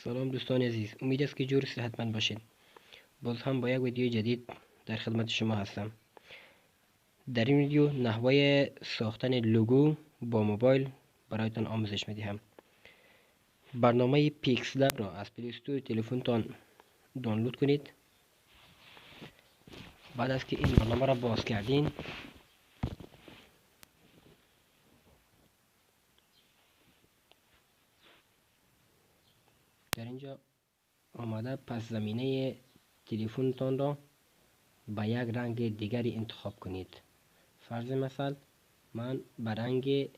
سلام دوستان عزیز، امید است که جور صحتمند باشید. بازهم با یک ویدیو جدید در خدمت شما هستم. در این ویدیو نحوه ساختن لوگو با موبایل برایتان آموزش میدهم. برنامه پیکسل را از پلی استور تلفنتان دانلود کنید. بعد از که این برنامه را باز کردین، در اینجا آماده پس زمینه تلفنتان را با یک رنگ دیگری انتخاب کنید. فرض مثال من به رنگ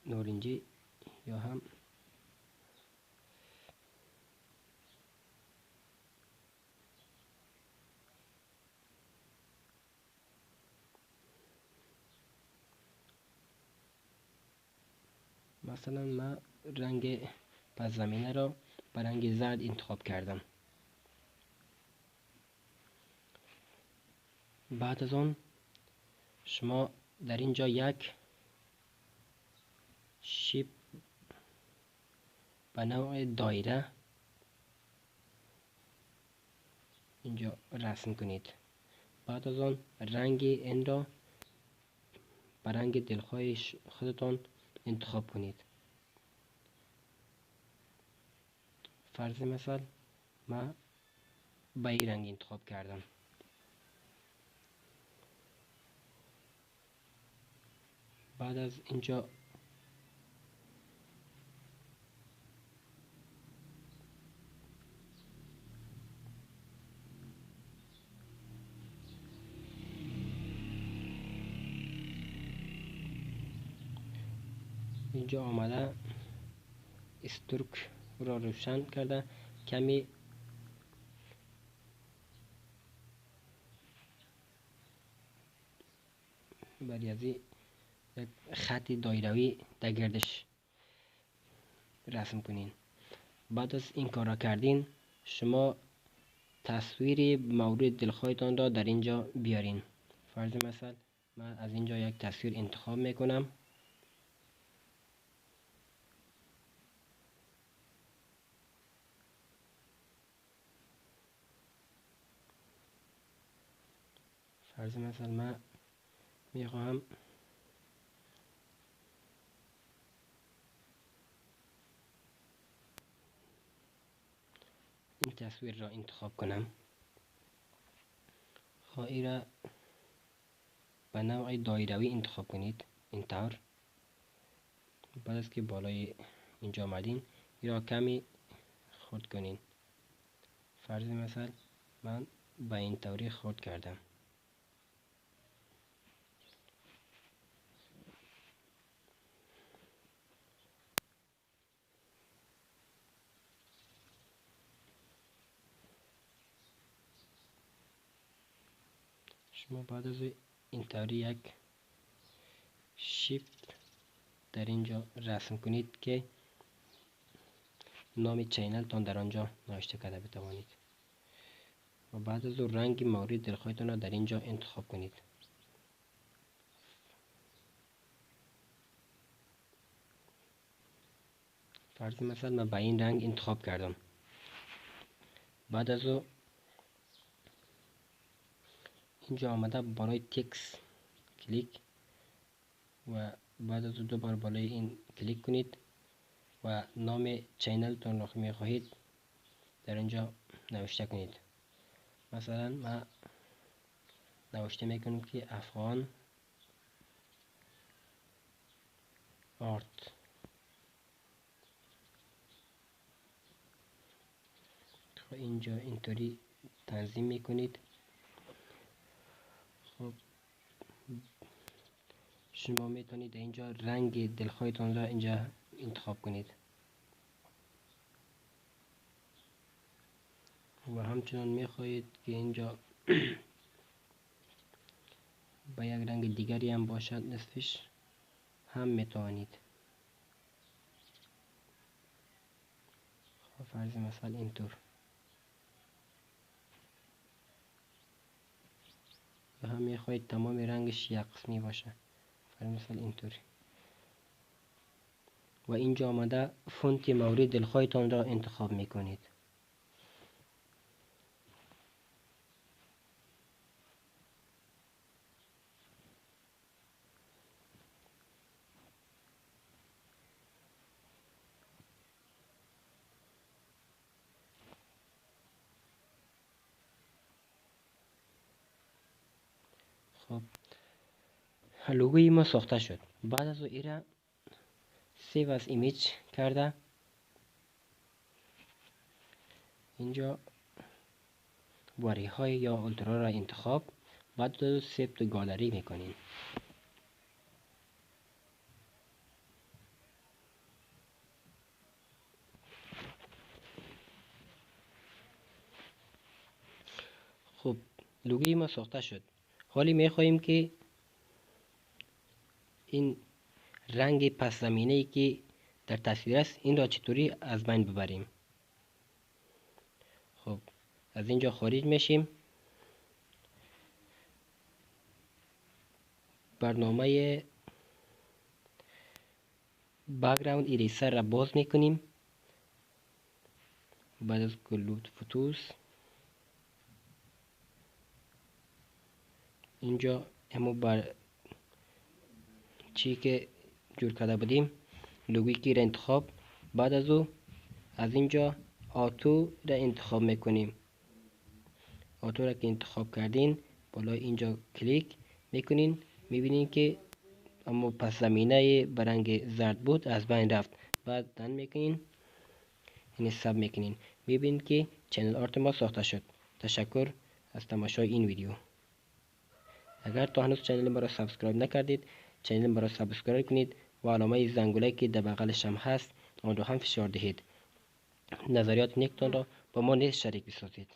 نارنجی یا هم مثلا من رنگ پس زمینه را به رنگ زرد انتخاب کردم. بعد از آن شما در اینجا یک شیپ به نوع دایره اینجا رسم کنید. بعد از آن رنگ این را به رنگ دلخواه خودتان انتخاب کنید. فرض مثال من به این رنگ انتخاب کردم. بعد از اینجا آمده استروک را روشن کرده، کمی بر یک خط دایروی در گردش رسم کنین. بعد از این کار را کردین، شما تصویر مورد دلخواهتان را در اینجا بیارین. فرض مثال من از اینجا یک تصویر انتخاب میکنم. فرض مثال من میخواهم این تصویر را انتخاب کنم. خواهی را به نوع دایروی انتخاب کنید، اینطور. بعد از که بالای اینجا آمدین، این را کمی خرد کنین. فرض مثال من به این طوری خرد کردم. شما بعد از این طوری یک شیپ در اینجا رسم کنید که نام چینل تان در آنجا نوشته کرده بتوانید. و بعد از رنگ مورد دلخواهتان را در اینجا انتخاب کنید. فرض مثلا من با این رنگ انتخاب کردم. بعد از اینجا آمده بالای تکس کلیک و بعد از دو بار بالای این کلیک کنید و نام چینل تان را می خواهید در اینجا نوشته کنید. مثلا ما نوشته میکنم که افغان آرت. اینجا اینطوری تنظیم میکنید. خب شما میتونید اینجا رنگ دلخواهتان را اینجا انتخاب کنید و همچنان میخواهید که اینجا با یک رنگ دیگری هم باشد نصفش هم میتوانید. خب فرض مثال اینطور و هم میخواهید تمام رنگش یک قسمی باشه. فرض مثال اینطوری. و اینجا آمده فونت مورد دلخواهتان را انتخاب میکنید. خب لوگوی ما ساخته شد. بعد از ایره سیو از ایمیج کرده اینجا وری های یا اولترا را انتخاب، بعد سیو تو گالری میکنین. خب لوگوی ما ساخته شد. حالی میخواهیم که این رنگ پس زمینه ای که در تصویر است این را چطوری از بین ببریم. خب از اینجا خارج میشیم، برنامه بک‌گراند ایریسر را باز میکنیم. بعد از کلود فوتوس اینجا همو بر چی که جور کرده بودیم لوگوی کی را انتخاب، بعد از اینجا آتو را انتخاب میکنیم. آتو را که انتخاب کردین بالا اینجا کلیک میکنین، میبینین که اما پس زمینه برنگ زرد بود از بین رفت. بعد دن میکنین، این ساب میکنین، میبینین که چنل آرت ما ساخته شد. تشکر از تماشای این ویدیو. اگر تا هنوز چنل ما را سابسکرایب نکردید چنل ما را سابسکرایب کنید و علامه زنگوله که در بغلش هم هست آن را هم فشار دهید. نظریات نیکتان را با ما نیز شریک بسازید.